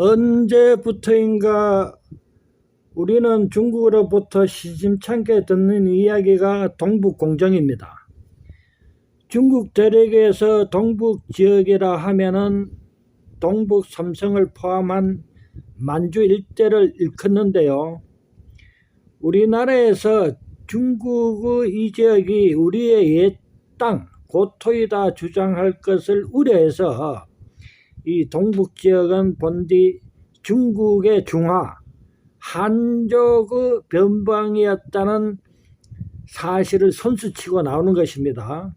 언제부터인가 우리는 중국으로부터 시심찮게 듣는 이야기가 동북공정입니다. 중국 대륙에서 동북지역이라 하면은 동북 삼성을 포함한 만주 일대를 일컫는데요. 우리나라에서 중국의 이 지역이 우리의 옛 땅, 고토이다 주장할 것을 우려해서 이 동북지역은 본디 중국의 중화, 한족의 변방이었다는 사실을 선수치고 나오는 것입니다.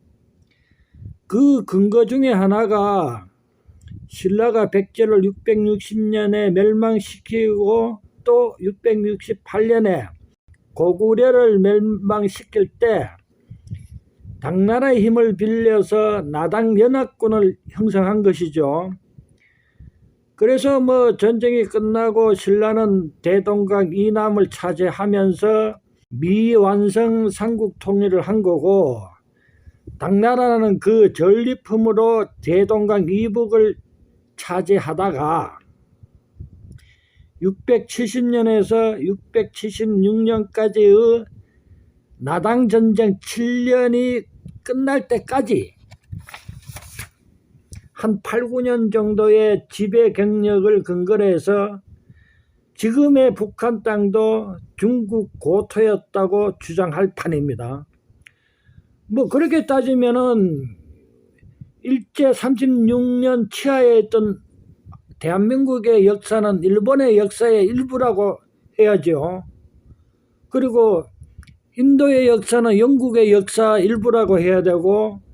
그 근거 중에 하나가 신라가 백제를 660년에 멸망시키고 또 668년에 고구려를 멸망시킬 때 당나라의 힘을 빌려서 나당연합군을 형성한 것이죠. 그래서 전쟁이 끝나고 신라는 대동강 이남을 차지하면서 미완성 삼국 통일을 한 거고, 당나라는 그 전리품으로 대동강 이북을 차지하다가 670년에서 676년까지의 나당전쟁 7년이 끝날 때까지 한 8, 9년 정도의 지배 경력을 근거로 해서 지금의 북한 땅도 중국 고토였다고 주장할 판입니다. 그렇게 따지면은 일제 36년 치하에 있던 대한민국의 역사는 일본의 역사의 일부라고 해야죠. 그리고 인도의 역사는 영국의 역사 일부라고 해야 되고,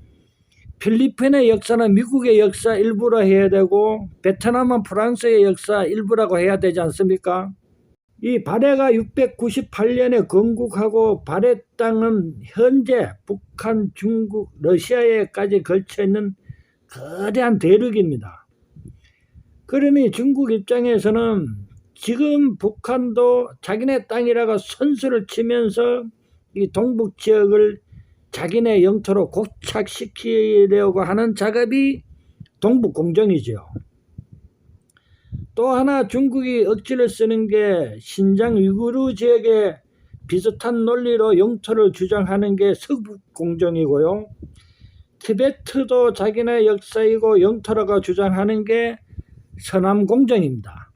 필리핀의 역사는 미국의 역사 일부라 해야 되고, 베트남은 프랑스의 역사 일부라고 해야 되지 않습니까? 이 발해가 698년에 건국하고 발해 땅은 현재 북한, 중국, 러시아에까지 걸쳐 있는 거대한 대륙입니다. 그러니 중국 입장에서는 지금 북한도 자기네 땅이라고 선수를 치면서 이 동북 지역을 자기네 영토로 고착시키려고 하는 작업이 동북공정이죠. 또 하나 중국이 억지를 쓰는 게 신장 위구르 지역에 비슷한 논리로 영토를 주장하는 게 서북공정이고요. 티베트도 자기네 역사이고 영토라고 주장하는 게 서남공정입니다.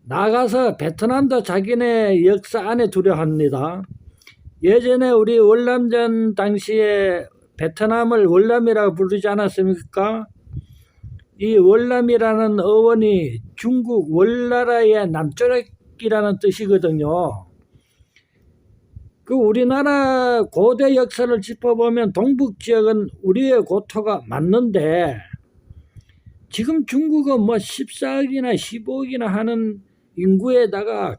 나가서 베트남도 자기네 역사 안에 두려 합니다. 예전에 우리 월남전 당시에 베트남을 월남이라고 부르지 않았습니까? 이 월남이라는 어원이 중국 월나라의 남쪽이라는 뜻이거든요. 그 우리나라 고대 역사를 짚어보면 동북 지역은 우리의 고토가 맞는데, 지금 중국은 14억이나 15억이나 하는 인구에다가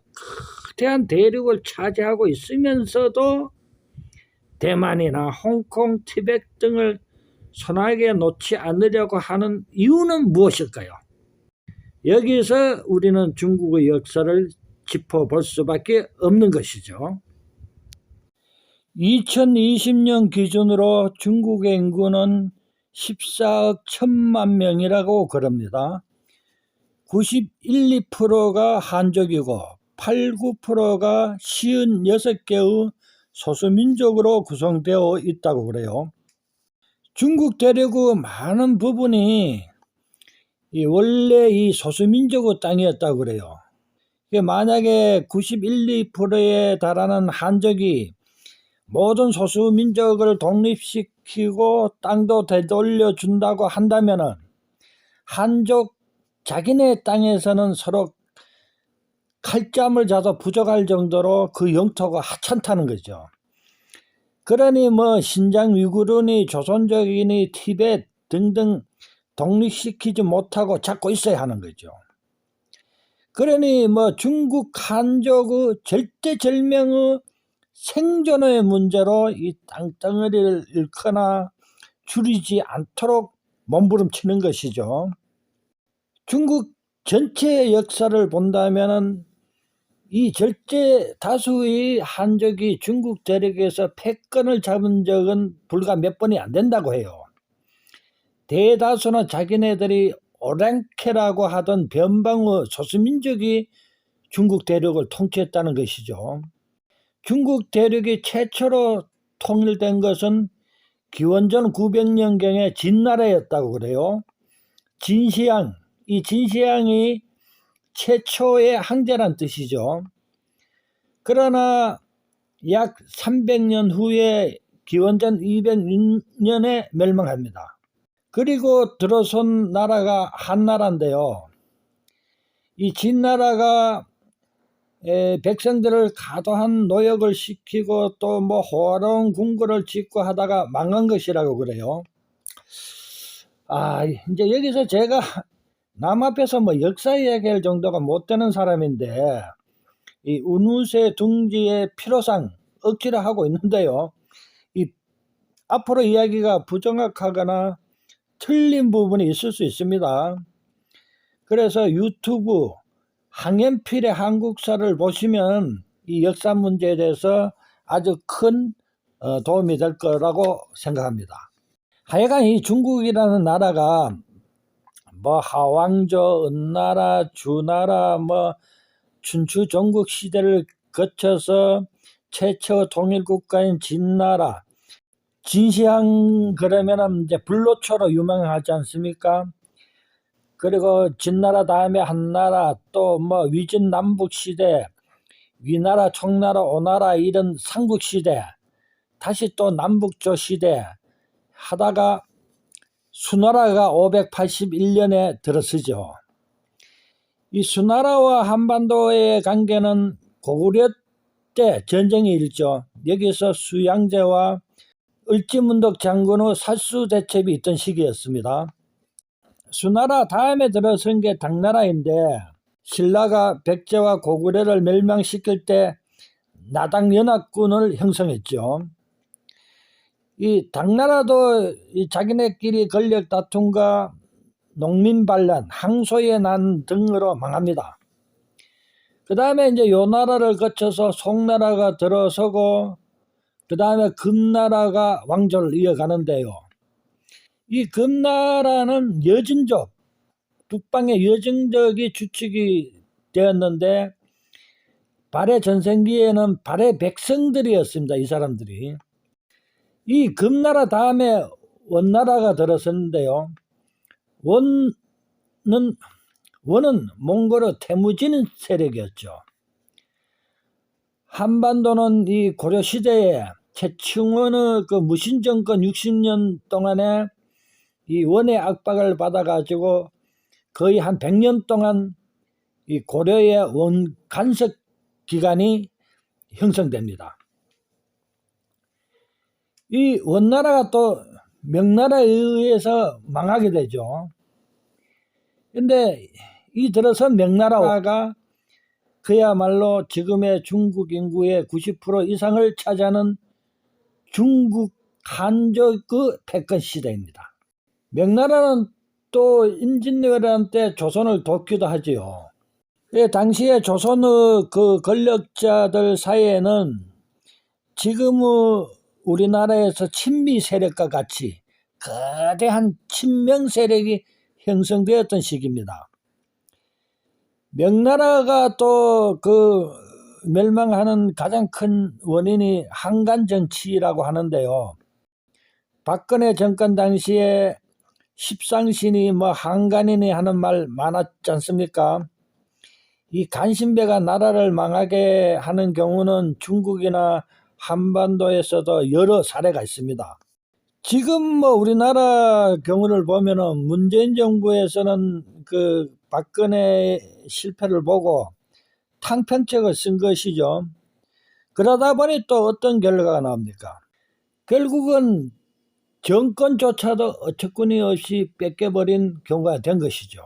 거대한 대륙을 차지하고 있으면서도 대만이나 홍콩, 티베트 등을 손아귀에 놓지 않으려고 하는 이유는 무엇일까요? 여기서 우리는 중국의 역사를 짚어볼 수밖에 없는 것이죠. 2020년 기준으로 중국의 인구는 14억 1천만 명이라고 그럽니다. 91, 2%가 한족이고 8, 9%가 56개의 소수민족으로 구성되어 있다고 그래요. 중국 대륙의 많은 부분이 원래 이 소수민족의 땅이었다고 그래요. 만약에 91, 2%에 달하는 한족이 모든 소수민족을 독립시키고 땅도 되돌려준다고 한다면은 한족 자기네 땅에서는 서로 칼잠을 자도 부족할 정도로 그 영토가 하찮다는 거죠. 그러니 신장 위구르니 조선족이니 티베트 등등 독립시키지 못하고 잡고 있어야 하는 거죠. 그러니 중국 한족의 절대절명의 생존의 문제로 이 땅덩어리를 잃거나 줄이지 않도록 몸부림치는 것이죠. 중국 전체의 역사를 본다면은 이 절대 다수의 한족이 중국 대륙에서 패권을 잡은 적은 불과 몇 번이 안 된다고 해요. 대다수는 자기네들이 오랭캐라고 하던 변방의 소수민족이 중국 대륙을 통치했다는 것이죠. 중국 대륙이 최초로 통일된 것은 기원전 900년경에 진나라였다고 그래요. 진시황, 이 진시황이 최초의 황제란 뜻이죠. 그러나 약 300년 후에 기원전 200년에 멸망합니다. 그리고 들어선 나라가 한나라인데요. 이 진나라가 백성들을 과도한 노역을 시키고 또 뭐 호화로운 궁궐을 짓고 하다가 망한 것이라고 그래요. 이제 여기서 제가 남 앞에서 뭐 역사 이야기할 정도가 못 되는 사람인데 이 운우세 둥지의 필요상 억지로 하고 있는데요. 이 앞으로 이야기가 부정확하거나 틀린 부분이 있을 수 있습니다. 그래서 유튜브 항연필의 한국사를 보시면 이 역사 문제에 대해서 아주 큰 도움이 될 거라고 생각합니다. 하여간 이 중국이라는 나라가 뭐 하왕조, 은나라, 주나라, 뭐 춘추 전국 시대를 거쳐서 최초 통일국가인 진나라, 진시황 그러면은 이제 불로초로 유명하지 않습니까? 그리고 진나라 다음에 한나라, 또 뭐 위진 남북 시대, 위나라, 청나라, 오나라 이런 삼국 시대, 다시 또 남북조 시대 하다가 수나라가 581년에 들어서죠. 이 수나라와 한반도의 관계는 고구려 때 전쟁이 일죠. 여기서 수양제와 을지문덕 장군의 살수대첩이 있던 시기였습니다. 수나라 다음에 들어선 게 당나라인데 신라가 백제와 고구려를 멸망시킬 때 나당연합군을 형성했죠. 이 당나라도 이 자기네끼리 권력 다툼과 농민 반란, 항소의 난 등으로 망합니다. 그 다음에 이제 요 나라를 거쳐서 송나라가 들어서고 그 다음에 금나라가 왕조를 이어가는데요. 이 금나라는 여진족, 북방의 여진족이 주축이 되었는데 발해 전생기에는 발해 백성들이었습니다. 이 사람들이. 이 금나라 다음에 원나라가 들어섰는데요. 원은 몽골의 태무진 세력이었죠. 한반도는 이 고려시대에 최충원의 그 무신정권 60년 동안에 이 원의 압박을 받아가지고 거의 한 100년 동안 이 고려의 원 간섭 기관이 형성됩니다. 이 원나라가 또 명나라에 의해서 망하게 되죠. 근데 이 들어선 명나라가 그야말로 지금의 중국 인구의 90% 이상을 차지하는 중국 한족의 패권 시대입니다. 명나라는 또 임진왜란 때 조선을 돕기도 하지요. 당시에 조선의 그 권력자들 사이에는 지금의 우리나라에서 친미 세력과 같이 거대한 친명 세력이 형성되었던 시기입니다. 명나라가 또 그 멸망하는 가장 큰 원인이 한간 정치라고 하는데요. 박근혜 정권 당시에 십상신이 뭐 한간이니 하는 말 많았지 않습니까? 이 간신배가 나라를 망하게 하는 경우는 중국이나 한반도에서도 여러 사례가 있습니다. 지금 뭐 우리나라 경우를 보면은 문재인 정부에서는 그 박근혜 실패를 보고 탕평책을 쓴 것이죠. 그러다 보니 또 어떤 결과가 나옵니까? 결국은 정권조차도 어처구니 없이 뺏겨버린 경우가 된 것이죠.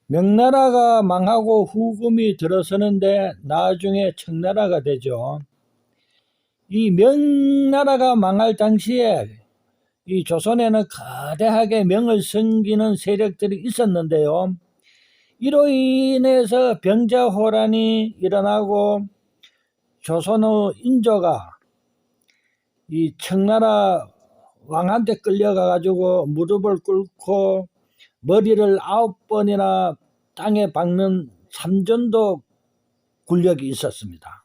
명나라가 망하고 후금이 들어서는데 나중에 청나라가 되죠. 이 명나라가 망할 당시에 이 조선에는 거대하게 명을 섬기는 세력들이 있었는데요. 이로 인해서 병자호란이 일어나고 조선의 인조가 이 청나라 왕한테 끌려가 가지고 무릎을 꿇고 머리를 9번이나 땅에 박는 삼전도 굴력이 있었습니다.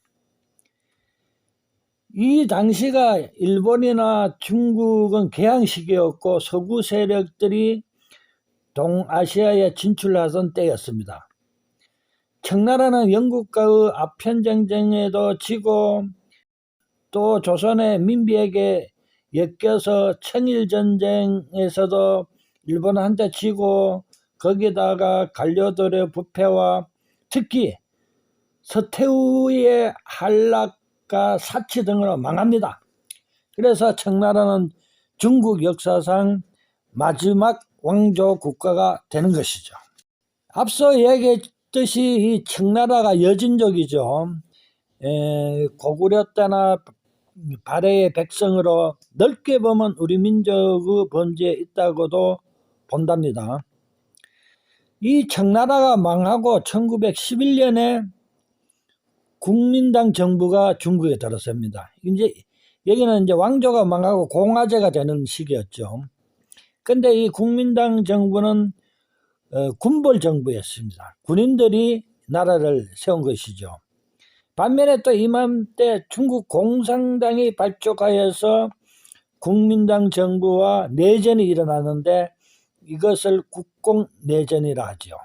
이 당시가 일본이나 중국은 개항식이었고 서구 세력들이 동아시아에 진출하던 때였습니다. 청나라는 영국과의 아편전쟁에도 지고 또 조선의 민비에게 엮여서 청일전쟁에서도 일본한테 지고 거기다가 간료들의 부패와 특히 서태후의 한락과 사치 등으로 망합니다. 그래서 청나라는 중국 역사상 마지막 왕조 국가가 되는 것이죠. 앞서 얘기했듯이 이 청나라가 여진족이죠. 고구려 때나 발해의 백성으로 넓게 보면 우리 민족의 본질에 있다고도 본답니다. 이 청나라가 망하고 1911년에 국민당 정부가 중국에 들어섭니다. 이제 여기는 이제 왕조가 망하고 공화제가 되는 시기였죠. 근데 이 국민당 정부는 군벌 정부였습니다. 군인들이 나라를 세운 것이죠. 반면에 또 이맘때 중국 공산당이 발족하여서 국민당 정부와 내전이 일어나는데 이것을 국공내전이라 하죠.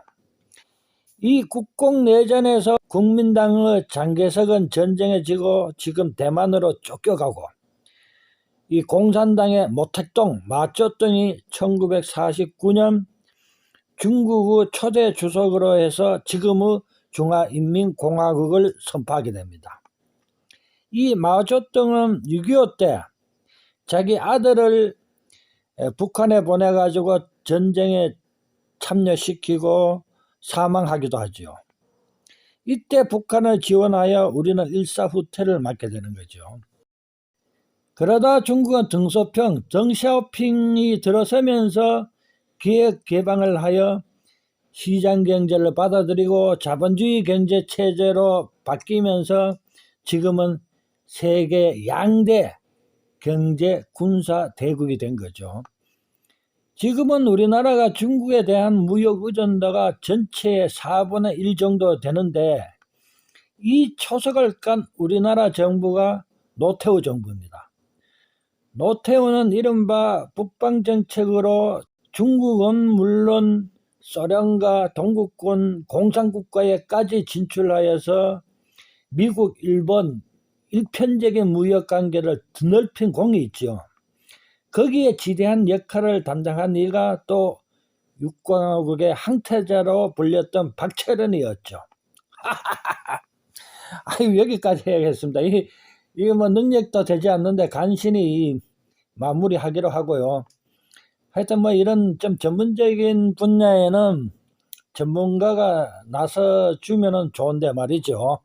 이 국공내전에서 국민당의 장개석은 전쟁에 지고 지금 대만으로 쫓겨가고 이 공산당의 모택동, 마쩌동이 1949년 중국의 초대 주석으로 해서 지금의 중화인민공화국을 선포하게 됩니다. 이 마오쩌둥은 6.25 때 자기 아들을 북한에 보내가지고 전쟁에 참여시키고 사망하기도 하죠. 이때 북한을 지원하여 우리는 일사후퇴를 맞게 되는 거죠. 그러다 중국은 등소평, 덩샤오핑이 들어서면서 기획 개방을 하여 시장경제를 받아들이고 자본주의 경제체제로 바뀌면서 지금은 세계 양대 경제 군사 대국이 된 거죠. 지금은 우리나라가 중국에 대한 무역 의존도가 전체의 4분의 1 정도 되는데 이 초석을 깐 우리나라 정부가 노태우 정부입니다. 노태우는 이른바 북방정책으로 중국은 물론 소련과 동국권 공산국가에까지 진출하여서 미국, 일본 일편적인 무역관계를 드넓힌 공이 있죠. 거기에 지대한 역할을 담당한 이가 또 육광화국의 항태자로 불렸던 박철원이었죠. 아유, 여기까지 해야겠습니다. 이게 뭐 능력도 되지 않는데 간신히 마무리하기로 하고요. 하여튼 뭐 이런 좀 전문적인 분야에는 전문가가 나서 주면은 좋은데 말이죠.